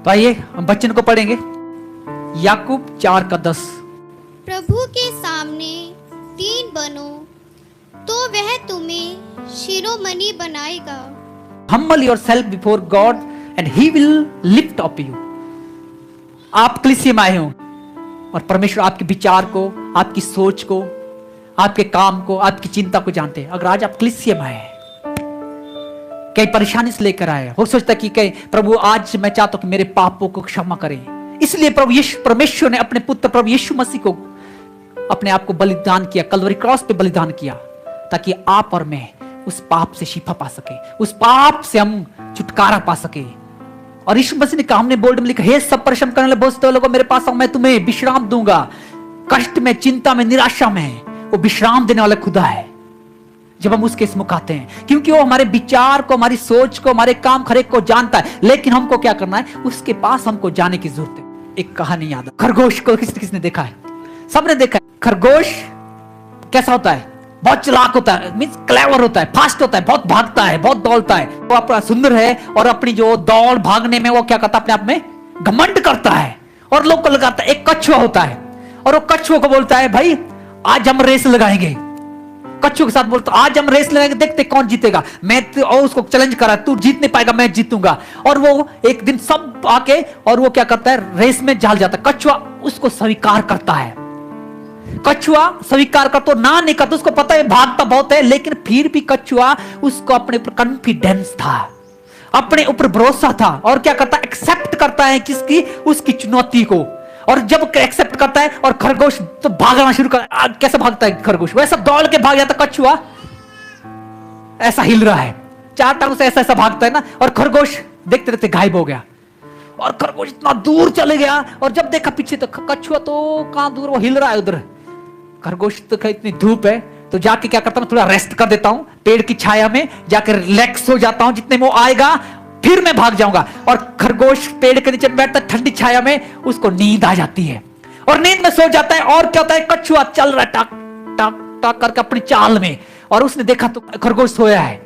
तो आइए हम वचन को पढ़ेंगे। याकूब 4:10। प्रभु के सामने दीन बनो तो वह तुम्हें शिरोमणि बनाएगा। Humble yourself before God and He will lift up you। आप कलीसिया में आए हो और परमेश्वर आपके विचार को, आपकी सोच को, आपके काम को, आपकी चिंता को जानते हैं। अगर आज आप कलीसिया में आए हैं, कई परेशानी से लेकर आए, हो सोचता कि कई प्रभु आज मैं चाहता हूं कि मेरे पापों को क्षमा करें, इसलिए प्रभु यीशु परमेश्वर ने अपने पुत्र प्रभु यीशु मसीह को अपने आप को बलिदान किया, कलवरी क्रॉस पे बलिदान किया, ताकि आप और मैं उस पाप से शिफा पा सके, उस पाप से हम छुटकारा पा सके। और यीशु मसीह ने कहा, हमने बोल्ड में लिखा, हे सब परिश्रम करने वाले बोझ लोगों मेरे पास आओ, मैं तुम्हें विश्राम दूंगा। कष्ट में, चिंता में, निराशा में वो विश्राम देने वाला खुदा है जब हम उसके सम्मुख आते हैं, क्योंकि वो हमारे विचार को, हमारी सोच को, हमारे काम हरेक को जानता है। लेकिन हमको क्या करना है, उसके पास हमको जाने की जरूरत है। एक कहानी याद है, खरगोश को किसने देखा है? सबने देखा है। खरगोश कैसा होता है? बहुत चालाक होता है, मींस क्लेवर होता है, फास्ट होता है, बहुत भागता है, बहुत दौड़ता है। वो अपना सुंदर है और अपनी जो दौड़ भागने में वो क्या करता है, अपने आप में घमंड करता है और लोग को लगाता है। एक कछुआ होता है और वो कछुआ को बोलता है, भाई आज हम रेस लगाएंगे। कछुआ के साथ बोलता, आज हम रेस लगाएंगे, देखते कौन जीतेगा। मैं और उसको चैलेंज करा, तू जीत नहीं पाएगा, मैं जीतूंगा। और वो एक दिन सब आके और वो क्या करता है, रेस में जाल जाता है। कछुआ उसको स्वीकार करता है। कछुआ स्वीकार कर तो ना नहीं करता, उसको पता है भागता बहुत है, लेकिन फिर भी कछुआ, उसको अपने ऊपर कॉन्फिडेंस था, अपने ऊपर भरोसा था। और क्या करता है, एक्सेप्ट करता है किसकी, उसकी चुनौती को। और जब एक्सेप्ट करता है और खरगोश तो भागना शुरू कर, कैसे भागता है खरगोश, वैसा दौड़ के भाग जाता। कछुआ ऐसा हिल रहा है, चार टांगों से ऐसा ऐसा भागता है ना, और खरगोश देखते देखते गायब हो गया। और खरगोश इतना दूर चले गया और जब देखा पीछे तो कछुआ तो कहां दूर, वो हिल रहा है उधर। खरगोश तो इतनी धूप है तो जाके क्या करता हूं, थोड़ा रेस्ट कर देता हूं पेड़ की छाया में, जाकर रिलैक्स हो जाता हूं। जितने में वो आएगा फिर मैं भाग जाऊंगा। और खरगोश पेड़ के नीचे बैठता, ठंडी छाया में, उसको नींद आ जाती है और नींद में सो जाता है। और क्या होता है, कछुआ चल रहा है टक टक टक करके अपनी चाल में, और उसने देखा तो खरगोश सोया है।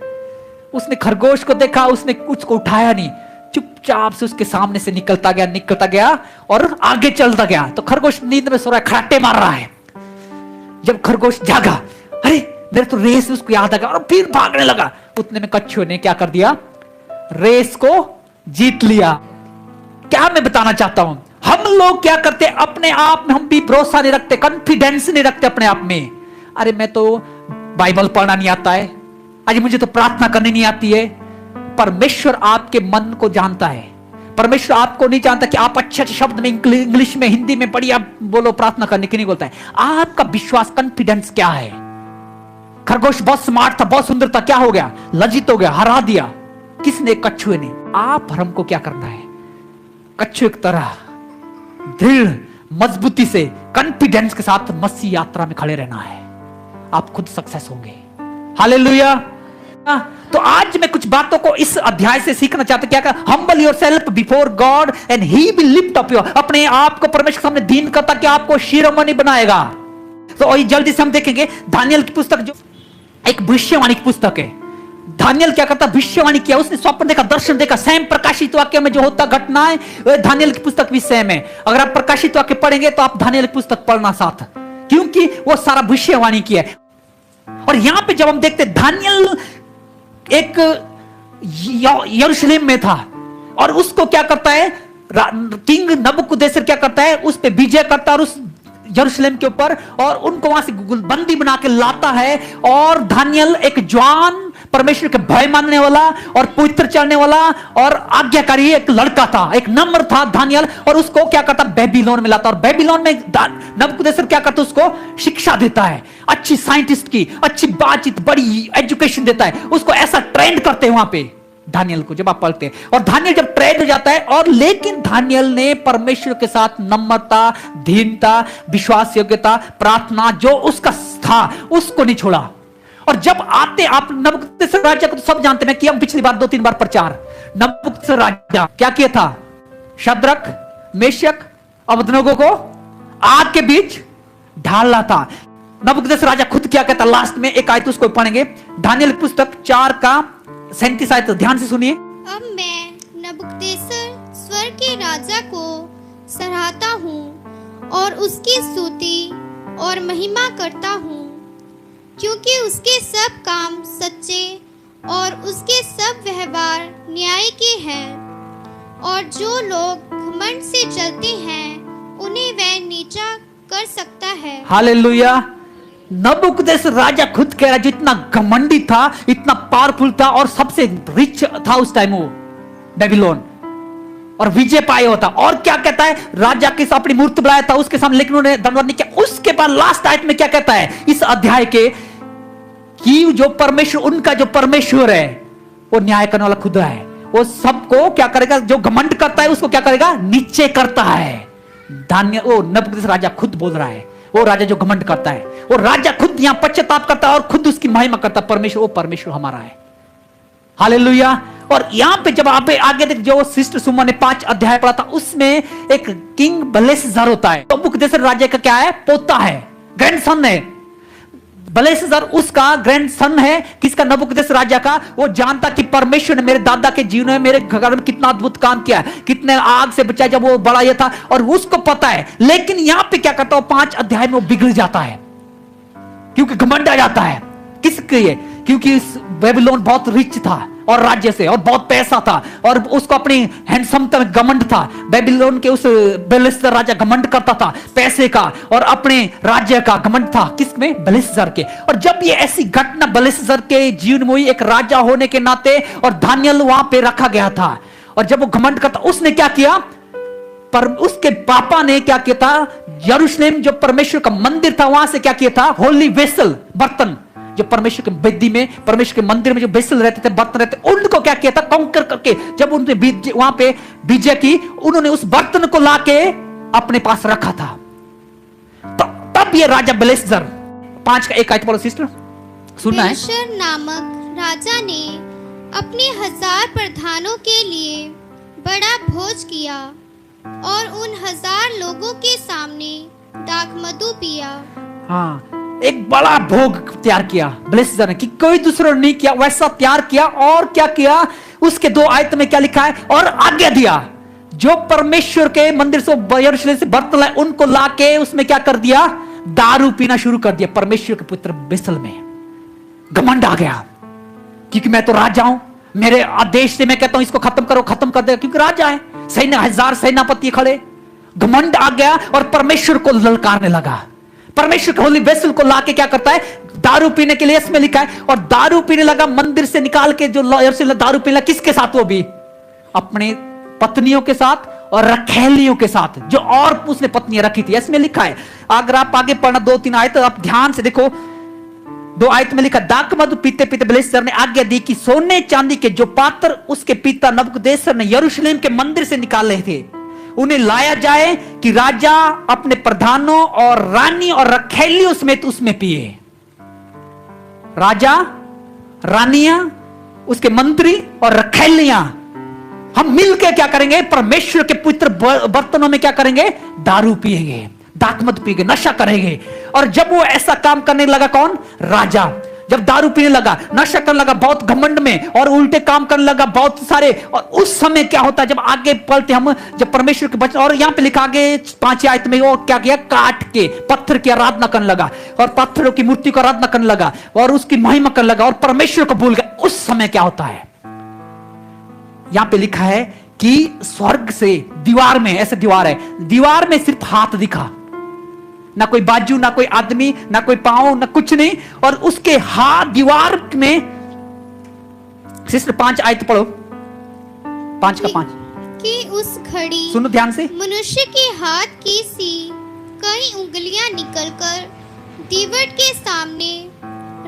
उसने खरगोश को देखा, उसने कुछ को उठाया नहीं, चुपचाप से उसके सामने से निकलता गया और आगे चलता गया। तो खरगोश नींद में सो रहा है, खराटे मार रहा है। जब खरगोश जागा, अरे मेरे तो रेस, उसको याद आ गया और फिर भागने लगा। उतने में कछुए ने क्या कर दिया, रेस को जीत लिया। क्या मैं बताना चाहता हूं, हम लोग क्या करते हैं, अपने आप में हम भी भरोसा नहीं रखते, कॉन्फिडेंस नहीं रखते अपने आप में। अरे मैं तो बाइबल पढ़ना नहीं आता है, अरे मुझे तो प्रार्थना करनी नहीं आती है। परमेश्वर आपके मन को जानता है। परमेश्वर आपको नहीं जानता कि आप अच्छे अच्छे शब्द में, इंग्लिश में, हिंदी में बढ़िया बोलो, प्रार्थना करने की नहीं बोलता है। आपका विश्वास, कॉन्फिडेंस क्या है। खरगोश बहुत स्मार्ट था, बहुत सुंदर था, क्या हो गया, लज्जित हो गया, हरा दिया किसने, कछुए ने। आप और हमको क्या करना है, कछुए की तरह दृढ़ मजबूती से, कॉन्फिडेंस के साथ मसीह यात्रा में खड़े रहना है। आप खुद सक्सेस होंगे। हालेलुया। तो आज मैं कुछ बातों को इस अध्याय से सीखना चाहता हूं। क्या humble yourself before God and he will lift up your, अपने आप को परमेश्वर के सामने दीन करता कि आपको शिरोमणि बनाएगा। तो वही जल्दी से हम देखेंगे दानियल की पुस्तक, जो एक भविष्यवाणी की पुस्तक है। दानियल क्या करता, भविष्यवाणी किया, उसने स्वप्न देखा, दर्शन देखा। सेम प्रकाशित वाक्य में जो होता घटना है, वह दानियल की पुस्तक भी सेम है। अगर आप प्रकाशित वाक्य पढ़ेंगे तो आप दानियल की पुस्तक पढ़ना साथ, क्योंकि वो सारा भविष्यवाणी किया है। और यहां पे जब हम देखते, दानियल एक यरूशलेम में था और उसको क्या करता है, किंग नबूकदनेस्सर क्या करता है, उस पे विजय करता है और उस यरूशलेम के ऊपर, और उनको वहां से बंदी बना के लाता है। और दानियल एक जवान, परमेश्वर के भय मानने वाला और पवित्र चलने वाला और आज्ञाकारी एक लड़का था, एक नम्र था दानियल। और उसको क्या करता, बेबीलोन में लाता, और बेबीलोन में नबूकदनेस्सर क्या करता, उसको शिक्षा देता है, अच्छी साइंटिस्ट की अच्छी बातचीत, बड़ी एजुकेशन देता है, उसको ऐसा ट्रेंड करते हैं वहां पे दानियल को, जब आप पढ़ते हैं। और दानियल जब ट्रेंड हो जाता है, और लेकिन दानियल ने परमेश्वर के साथ नम्रता, दीनता, विश्वास योग्यता, प्रार्थना जो उसका था, उसको नहीं छोड़ा। और जब आते आप नबूकदनेस्सर राजा को तो सब जानते हैं, कि हम पिछली बार 2-3 बार प्रचार, नबूकदनेस्सर राजा क्या किया था, शद्रक, मेशक, अबेदनगो को आग के बीच ढाला था। नबूकदनेस्सर राजा खुद क्या कहता, लास्ट में एक आयत उसको पढ़ेंगे, दानियल की पुस्तक 4:37 आयत, ध्यान से सुनिए। अब मैं नबूकदनेस्सर स्वर्ग के राजा को सराहता हूँ और उसकी स्तुति और महिमा करता हूँ, क्योंकि उसके सब काम सच्चे और उसके सब व्यवहार न्याय के हैं, और जो लोग घमंड से चलते हैं उन्हें वह नीचा कर सकता है। हालेलुया। नबूकदनेस्सर राजा खुद कह रहा, जो इतना घमंडी था, इतना पावरफुल था और सबसे रिच था उस टाइम वो बेबीलोन, और विजय पाए होता। और क्या कहता है, राजा के साथ अपनी मूर्ति बनाया था उसके सामने, लेकिन उन्होंने दंडवत नहीं किया। उसके बाद लास्ट आयत में क्या कहता है इस अध्याय के, कि जो परमेश्वर, उनका जो परमेश्वर है वो न्याय करने वाला खुद है। वो सबको क्या करेगा, जो घमंड करता है उसको क्या करेगा, नीचे करता है। धान्य वो नबूकदनेस्सर राजा खुद बोल रहा है, वो राजा जो घमंड करता है, वो राजा खुद यहां पश्चाताप करता है और खुद उसकी महिमा करता है। परमेश्वर, वो परमेश्वर हमारा है। हालेलुया। और यहां पे जब आप आगे देख, जो सिस्टर सुमन ने 5 अध्याय पढ़ा था, उसमें एक किंग बेलशस्सर होता है। नबूकदनेस्सर राजा का क्या है, पोता है, ग्रैंडसन है। बेलशस्सर उसका ग्रैंडसन है, किसका, नबूकदनेस्सर राजा का। वो जानता कि परमेश्वर ने मेरे दादा के जीवन में, मेरे घर में कितना अद्भुत काम किया है, कितने आग से बचाया जब वो बड़ा ये था, और उसको पता है। लेकिन यहां पे क्या करता है, 5 अध्याय में वो बिगड़ जाता है, क्योंकि घमंड आ जाता है। किसके लिए, क्योंकि बेबीलोन बहुत रिच था और राज्य से, और बहुत पैसा था, और उसको अपनी हैंडसमता में घमंड था। बेबीलोन के उस बेलशस्सर राजा घमंड करता था पैसे का और अपने राज्य का घमंड था। किसमें, बेलशस्सर के। और जब ये ऐसी घटना बेलशस्सर के जीवन में हुई, एक राजा होने के नाते, और दानियेल वहां पे रखा गया था, और जब वो घमंड करता, उसने क्या किया, पर उसके पापा ने क्या किया था, यरूशलेम जो परमेश्वर का मंदिर था, वहां से क्या किया था, होली वेसल, बर्तन, जो परमेश्वर के वेदी में, परमेश्वर के मंदिर में जो वेसल रहते थे, बर्तन रहते, उनको क्या किया था, कॉन्कर करके, जब उन्होंने वहां पे विजय की, उन्होंने उस बर्तन को लाके अपने पास रखा था। तो तब ये राजा बेलशस्सर, 5 का 1 आयत पढ़ो सिस्टर, सुनना है। बेलशस्सर नामक राजा ने अपने 1000 प्रधानों के लिए बड़ा भोज किया और उन 1000 लोगों के सामने दाखमधु पिया। हाँ, एक बड़ा भोग तैयार किया बेलशस्सर ने, कि कोई दूसरा नहीं किया, वैसा तैयार किया। और क्या किया, उसके 2 आयत में क्या लिखा है, और आज्ञा दिया, जो परमेश्वर के मंदिर से, यरूशलेम से बर्तन लाए, उनको लाके उसमें क्या कर दिया, दारू पीना शुरू कर दिया। परमेश्वर के पुत्र बेसल में घमंड आ गया, क्योंकि मैं तो राजा हूं, मेरे आदेश से मैं कहता हूं इसको खत्म करो, खत्म कर दे, क्योंकि राजा है, सैन्य 1000 सेनापति खड़े। घमंड आ गया और परमेश्वर को ललकारने लगा। परमेश्वर के होली वेसल को लाके क्या करता है, दारू पीने के लिए, इसमें लिखा है, और दारू पीने लगा, मंदिर से निकाल के जो दारू पीने लगा, किसके साथ, वो भी अपने पत्नियों के साथ और रखैलियों के साथ, जो और उसने पत्नियां रखी थी। इसमें लिखा है, अगर आप आगे पढ़ना 2-3 आयत, आप ध्यान से देखो, 2 आयत में लिखा, दाखमधु पीते पीते बेलशस्सर ने आज्ञा दी कि सोने चांदी के जो पात्र उसके पिता नबूकदनेस्सर ने यरूशलेम के मंदिर से निकाल रहे थे, उन्हें लाया जाए, कि राजा अपने प्रधानों और रानी और रखैलियों समेत उसमें पिए। राजा, रानियां, उसके मंत्री और रखैलियां, हम मिलकर क्या करेंगे, परमेश्वर के पुत्र बर्तनों में क्या करेंगे, दारू पिएंगे, दाखमधु पिएंगे, नशा करेंगे। और जब वो ऐसा काम करने लगा, कौन, राजा, जब दारू पीने लगा, नशा करने लगा, बहुत घमंड में, और उल्टे काम करने लगा बहुत सारे। और उस समय क्या होता है, जब आगे पढ़ते हम, जब परमेश्वर के वचन, और यहां पे लिखा आगे 5 आयत में, वो क्या किया, काट के पत्थर की आराधना करने लगा, और पत्थरों की मूर्ति को आराधना करने लगा, और उसकी महिमा करने लगा, और परमेश्वर को भूल गया। उस समय क्या होता है, यहां पे लिखा है कि स्वर्ग से दीवार में, ऐसे दीवार है, दीवार में सिर्फ हाथ दिखा, ना कोई बाजू, ना कोई आदमी, ना कोई पांव, ना कुछ नहीं। और उसके हाथ दीवार में, सिस्टर 5 आयत पढ़ो, 5 का 5, कि उस घड़ी सुनो ध्यान से, मनुष्य के हाथ की सी कई उंगलियां निकलकर दीवट के सामने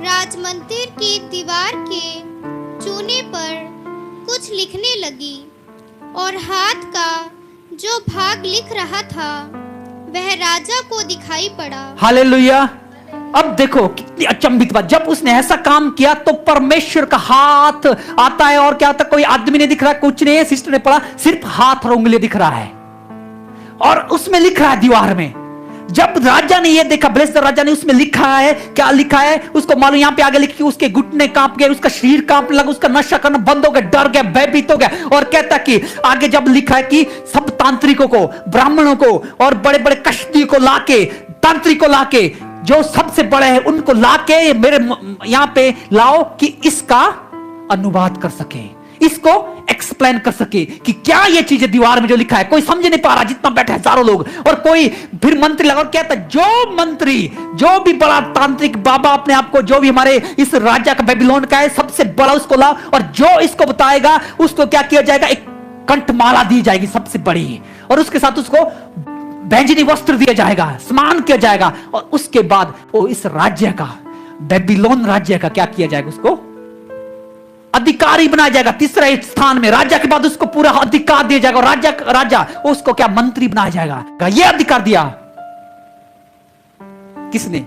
राजमंदिर की दीवार के चूने पर कुछ लिखने लगी, और हाथ का जो भाग लिख रहा था वह राजा को दिखाई पड़ा। हालेलुया। अब देखो कितनी अचंभित बात, जब उसने ऐसा काम किया तो परमेश्वर का हाथ आता है, और क्या होता है, कोई आदमी नहीं दिख रहा, कुछ नहीं है, सिस्टर ने पढ़ा, सिर्फ हाथ और उंगली दिख रहा है, और उसमें लिख रहा है दीवार में। जब राजा ने यह देखा, बेलशस्सर राजा ने, उसमें लिखा है, क्या लिखा है उसको मालूम, यहां पे आगे लिखी, उसके घुटने कांप गए, उसका शरीर कांपने लगा, उसका नशा करना बंद हो गया, डर गया, भयभीत हो गया। और कहता कि आगे जब लिखा है कि सब तांत्रिकों को, ब्राह्मणों को और बड़े बड़े कश्ती को लाके, तांत्रिक को लाके, जो सबसे बड़े हैं उनको लाके मेरे यहां पे लाओ कि इसका अनुवाद कर सके, इसको एक्सप्लेन कर सके कि क्या ये चीजें दीवार में जो लिखा है। कोई समझ नहीं पा रहा, जितना बैठे हजारों लोग, और कोई फिर मंत्री लगा और कहता जो मंत्री, जो भी बड़ा तांत्रिक बाबा अपने आप को, जो भी हमारे इस राजा का बेबीलोन का है सबसे बड़ा, उसको लाओ, और जो इसको बताएगा उसको क्या किया जाएगा, एक कंठमाला दी जाएगी सबसे बड़ी, और उसके साथ उसको बैंजनी वस्त्र दिया जाएगा, सम्मान किया जाएगा, और उसके बाद वो इस राज्य का, बेबीलोन राज्य का क्या किया जाएगा, उसको अधिकारी बनाया जाएगा। तीसरे स्थान में राजा के बाद उसको पूरा अधिकार दिया जाएगा, और राजा उसको क्या मंत्री बनाया जाएगा। यह अधिकार दिया किसने?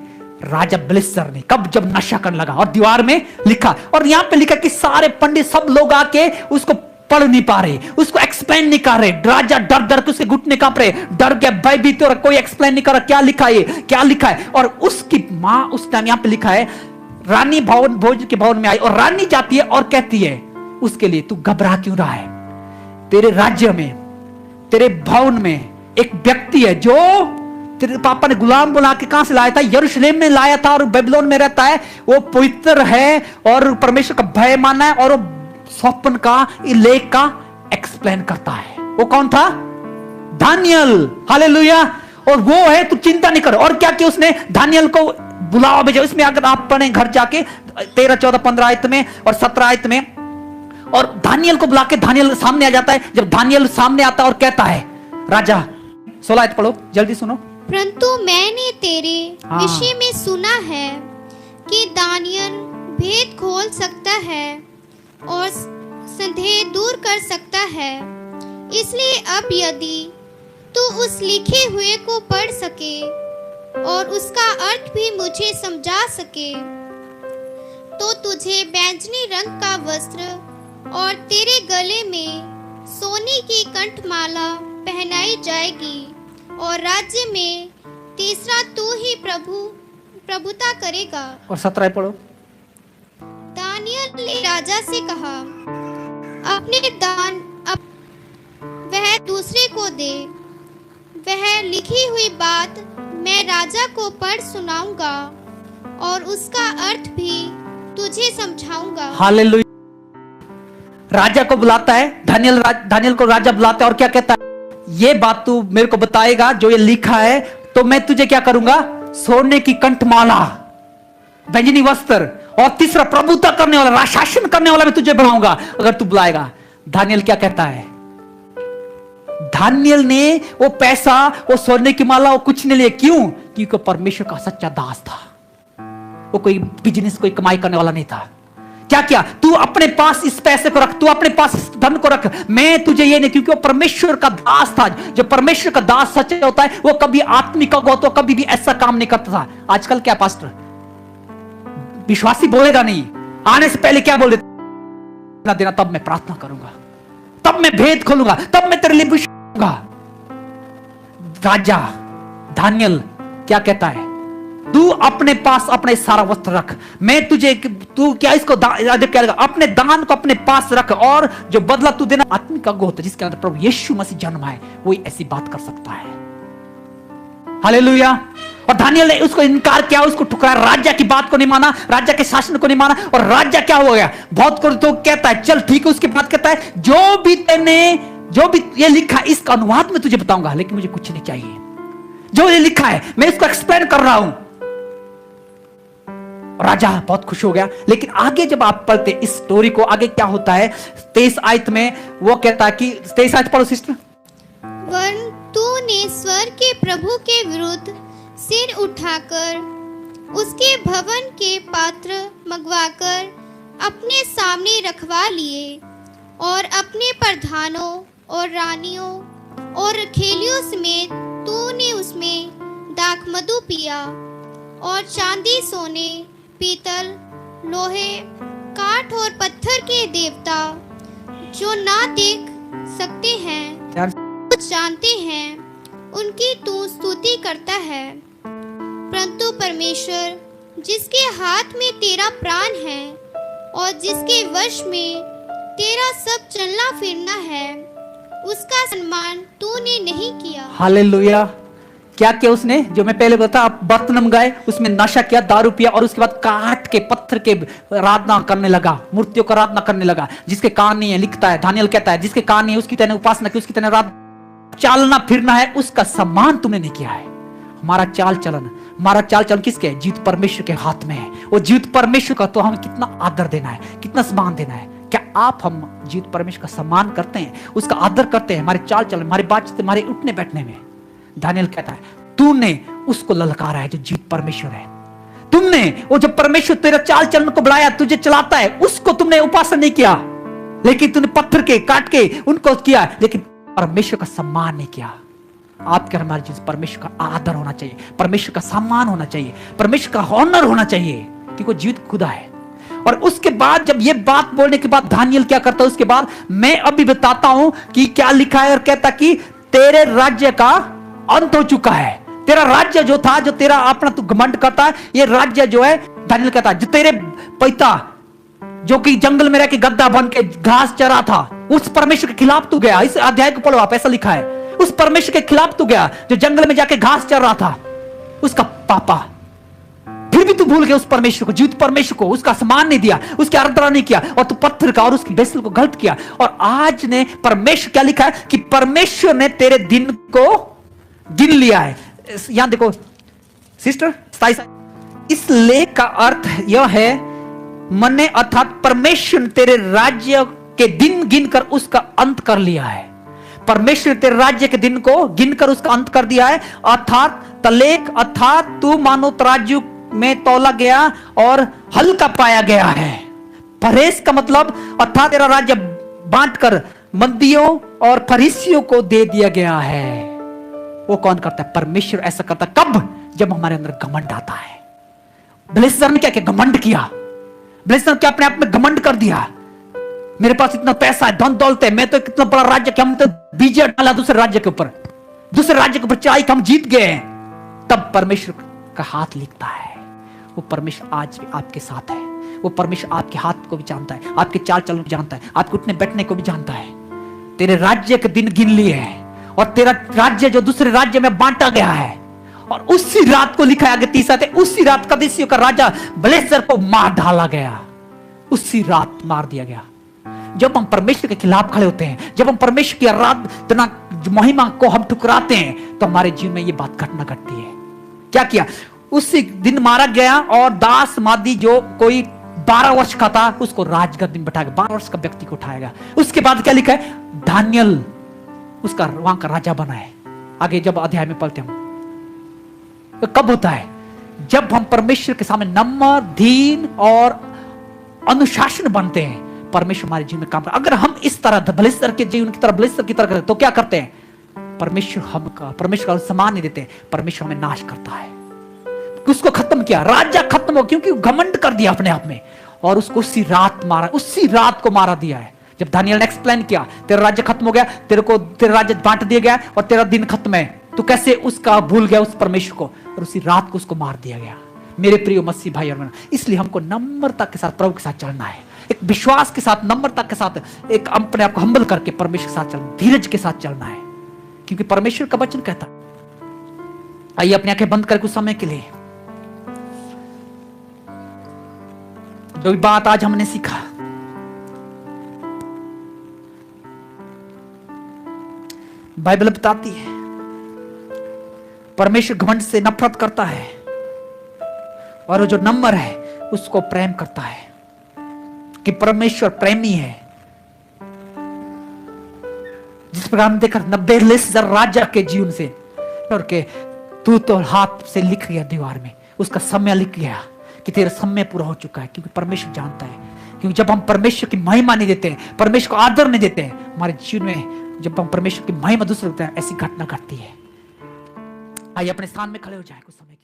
राजा ब्लिस्तर ने। कब? जब नशा करने लगा, और दीवार में लिखा, और यहां पे लिखा कि सारे पंडित सब लोग आके उसको पढ़ नहीं पा रहे, उसको एक्सप्लेन नहीं कर रहे। राजा डर डर के उसके घुटने कांप रहे, डर गया, भयभीत, और कोई एक्सप्लेन नहीं कर रहा क्या लिखा है, क्या लिखा है। और उसकी मां उस टाइम यहां पे लिखा है, रानी भवन, भोज के भवन में आई, और रानी जाती है और कहती है उसके लिए, तू घबरा क्यों रहा है? तेरे राज्य में, तेरे भवन में एक व्यक्ति है जो तेरे पापा ने गुलाम बुला के कहां से लाया था, यरूशलेम में लाया था, और बेबीलोन में रहता है। वो पवित्र है और परमेश्वर का भय मानना है, और वो स्वप्न का, लेख का एक्सप्लेन करता है। वो कौन था? दानियल। हालेलुया। और वो है, तू चिंता नहीं कर। और क्या किया उसने? दानियल को बुलावा भेजा। इसमें अगर आप पढ़ें घर जाके 13, 14, 15 आयत में और 17 आयत में, और दानियल को बुला के दानियल सामने आ जाता है। जब दानियल सामने आता है और कहता है, राजा 16 आयत पढ़ो, जल्दी सुनो। परंतु मैंने तेरे विषय में सुना है कि दानियल भेद खोल सकता है और संदेह दूर कर सकता है। इसलिए अब यदि तू उस लिखे हुए को पढ़ सके और उसका अर्थ भी मुझे समझा सके, तो तुझे बैंगनी रंग का वस्त्र और तेरे गले में सोने की कंठमाला पहनाई जाएगी, और राज्य में तीसरा तू ही प्रभुता करेगा। और 17 पढ़ो। दानियल ने राजा से कहा, अपने दान वह दूसरे को दे। वह लिखी हुई बात मैं राजा को पढ़ सुनाऊंगा और उसका अर्थ भी तुझे समझाऊंगा। हालेलुया। राजा को बुलाता है, दानियल को राजा बुलाता है और क्या कहता है, ये बात तू मेरे को बताएगा जो ये लिखा है, तो मैं तुझे क्या करूंगा, सोने की कंठमाला, बैंजनी वस्त्र, और तीसरा प्रभुता करने वाला, शासन करने वाला मैं तुझे बनाऊंगा अगर तू बुलाएगा। दानियल क्या कहता है? दानियल ने वो पैसा, वो सोने की माला, वो कुछ नहीं लिया। क्यों? क्योंकि परमेश्वर का सच्चा दास था। वो कोई बिजनेस, कोई कमाई करने वाला नहीं था। क्या किया? तू अपने पास इस पैसे को रख, तू अपने पास इस धन को रख, मैं तुझे ये नहीं। क्योंकि वो परमेश्वर का दास था। जो परमेश्वर का दास सच्चा होता है, वो कभी आत्मिक हो तो कभी भी ऐसा काम नहीं करता था। आजकल क्या पास्टर, विश्वासी बोलेगा नहीं, आने से पहले क्या बोल देना, तब मैं प्रार्थना करूंगा, तब मैं भेद खोलूंगा, तब मैं तेरे लिए पूछूंगा। राजा दानियल क्या कहता है? तू अपने पास अपने सारा वस्त्र रख, मैं तुझे, तू क्या इसको क्या लगा, अपने दान को अपने पास रख, और जो बदला तू देना आत्मिक अगुआ होता है, जिसके अंदर प्रभु यीशु मसीह जन्म है, वही ऐसी बात कर सकता है। हालेलुया। और दानियल ने उसको इनकार किया, उसको ठुकराया, राजा की बात को नहीं माना, राजा के शासन को नहीं माना, और राजा क्या हो गया, बहुत कर तो कहता है चल ठीक है। उसके बाद कहता है जो भी ये लिखा है इसका अनुवाद मैं तुझे बताऊंगा, लेकिन मुझे कुछ नहीं चाहिए। जो ये लिखा है मैं इसको एक्सप्लेन कर रहा हूं। राजा बहुत खुश हो गया। लेकिन आगे जब आप पढ़ते इस स्टोरी को, आगे क्या होता है 23 आयत में, वो कहता है कि 23 आयत पढ़ो सिस्टर। वरन तूने स्वर्ग के प्रभु के विरुद्ध सिर उठाकर उसके भवन के पात्र मंगवाकर अपने सामने रखवा लिए, और अपने प्रधानों और रानियों और खेलियों समेत तूने उसमें दाखमधु पिया, और चांदी, सोने, पीतल, लोहे, काठ और पत्थर के देवता जो ना देख सकते हैं, कुछ जानते हैं, उनकी तू स्तुति करता है। परंतु परमेश्वर जिसके हाथ में तेरा प्राण है और जिसके वश में तेरा सब चलना फिरना है, उसका सम्मान तूने नहीं किया। हालेलुया। क्या किया उसने? जो मैं पहले बताया, आप बर्तन मंगाए, उसमें नशा किया, दारू पिया, और उसके बाद काट के पत्थर के आराधना करने लगा, मूर्तियों का आराधना करने लगा। जिसके कान नहीं है, लिखता है, दानियल कहता है, जिसके कान नहीं है उसकी तरह उपासना की, उसकी तरह रात चालना फिरना है, उसका सम्मान तुमने नहीं किया है। हमारा चाल चलन किसके है? जीवित परमेश्वर के हाथ में है। वो जीवित परमेश्वर का तो हमें कितना आदर देना है, कितना सम्मान देना है। क्या आप हम जीवित परमेश्वर का सम्मान करते हैं, उसका आदर करते हैं हमारे चाल चलन, हमारे बातचीत, हमारे उठने बैठने में? दानियल कहता है, तूने उसको ललकारा है जो जीवित परमेश्वर है। तुमने वो जब परमेश्वर तेरा चाल चलन को बढ़ाया, तुझे चलाता है, उसको तुमने उपासना नहीं किया, लेकिन तूने पत्थर के काट के उनको किया, लेकिन परमेश्वर का सम्मान नहीं किया। आपके हमारे जीवन परमेश्वर का आदर होना चाहिए, परमेश्वर का सम्मान होना चाहिए, परमेश्वर का ऑनर होना चाहिए, क्योंकि वो जीवित खुदा है। और उसके बाद जब ये बात बोलने के बाद दानियल क्या करता है? उसके बाद मैं अभी बताता हूं कि क्या लिखा है, और कहता कि तेरे राज्य का अंत हो चुका है। तेरा राज्य जो था, जो तेरा अपना तू घमंड करता है, ये राज्य जो है, दानियल कहता है, जो तेरे पिता जो कि जंगल में रह के गद्दा बन के घास चरा था, उस परमेश्वर के खिलाफ तू गया। इस अध्याय को पढ़ो आप, ऐसा लिखा है, उस परमेश्वर के खिलाफ तू गया जो जंगल में जाके घास चर रहा था, उसका पापा। फिर भी तू भूल गया उस परमेश्वर को, जीवित परमेश्वर को, उसका सम्मान नहीं दिया, उसकी आराधना नहीं किया, और तू पत्थर का और उसकी बेसल को गलत किया। और आज ने परमेश्वर क्या लिखा है कि परमेश्वर ने तेरे दिन को गिन लिया है। यहां देखो सिस्टर, इस लेख का अर्थ यह है, मने अर्थात परमेश्वर ने तेरे राज्य के दिन गिनकर उसका अंत कर लिया है। परमेश्वर ने तेरे राज्य के दिन को गिनकर उसका अंत कर दिया है। अर्थात तलेक, अर्थात तू मानो तराजू में तौला गया और हल्का पाया गया है। परहेज का मतलब अर्थात तेरा राज्य बांटकर मंदियों और फरीसियों को दे दिया गया है। वो कौन करता है? परमेश्वर ऐसा करता है। कब? जब हमारे अंदर घमंड आता है। बेलशस्सर ने क्या किया? घमंड किया। बेलशस्सर क्या अपने आप में घमंड कर दिया, मेरे पास इतना पैसा है, धन दौलत है, मैं तो कितना बड़ा राज्य, हम तो विजय डाला दूसरे राज्य के ऊपर, दूसरे राज्य के ऊपर चढ़ाई, हम जीत गए। तब परमेश्वर का हाथ लिखता है। वो परमेश्वर आज भी आपके साथ है। वो परमेश्वर आपके हाथ को भी जानता है, आपके चाल चलन को जानता है, आपके उठने बैठने को भी जानता है। तेरे राज्य के दिन गिन लिए हैं, और तेरा राज्य जो दूसरे राज्य में बांटा गया है, और उसी रात को लिखा है, तीसरा थे, उसी रात कदेशियों का राजा बेलशस्सर को मार डाला गया। उसी रात मार दिया गया। जब हम परमेश्वर के खिलाफ खड़े होते हैं, जब हम परमेश्वर की आराधना महिमा को हम ठुकराते हैं, तो हमारे जीवन में ये बात घटना घटती है। क्या किया? उसी दिन मारा गया, और दास मादी जो कोई 12 वर्ष का था, उसको राजगद्दी में बैठा गया। 12 वर्ष का व्यक्ति को उठाया गया। उसके बाद क्या लिखा है? दानियल उसका वहां का राजा बना है। आगे जब अध्याय में पढ़ते हम, तो कब होता है? जब हम परमेश्वर के सामने नम्र, दीन और अनुशासन बनते हैं, परमेश्वर हमारे जीवन में काम करता है। अगर हम इस तरह बेलशस्सर के जीवन की तरह, बेलशस्सर की तरह करते, तो क्या करते हैं? परमेश्वर का सम्मान नहीं देते, परमेश्वर हमें नाश करता है। उसको खत्म किया, राजा खत्म हो, क्योंकि घमंड कर दिया अपने आप में, और उसको उसी रात मारा, उसी रात को मारा दिया है। जब दानियल ने एक्सप्लेन किया, तेरा राज्य खत्म हो गया, तेरा राज्य बांट दिया गया, और तेरा दिन खत्म है, तो कैसे उसका भूल गया उस परमेश्वर को, और उसी रात को उसको मार दिया गया। मेरे प्रिय मसीह भाई और बहनों, इसलिए हमको नम्रता के साथ प्रभु के साथ चलना है, एक विश्वास के साथ, नम्रता के साथ, एक अपने आप को हम्बल करके परमेश्वर के साथ चलना, धीरज के साथ चलना है, क्योंकि परमेश्वर का वचन कहता। आइए अपनी आंखें बंद कर कुछ समय के लिए जो बात आज हमने सीखा, बाइबल बताती है परमेश्वर घमंड से नफरत करता है, और वो जो नम्र है उसको प्रेम करता है, कि परमेश्वर प्रेमी है। जिस प्रकार हम देखा बेलशस्सर राजा के जीवन से, और के तू तो हाथ से लिख गया दीवार में, उसका समय लिख गया कि तेरा समय पूरा हो चुका है, क्योंकि परमेश्वर जानता है। क्योंकि जब हम परमेश्वर की महिमा नहीं देते हैं, परमेश्वर को आदर नहीं देते हैं, हमारे जीवन में जब हम परमेश्वर की महिमा दूसरे देते हैं, ऐसी घटना घटती है। आइए अपने स्थान में खड़े हो जाए कुछ समय।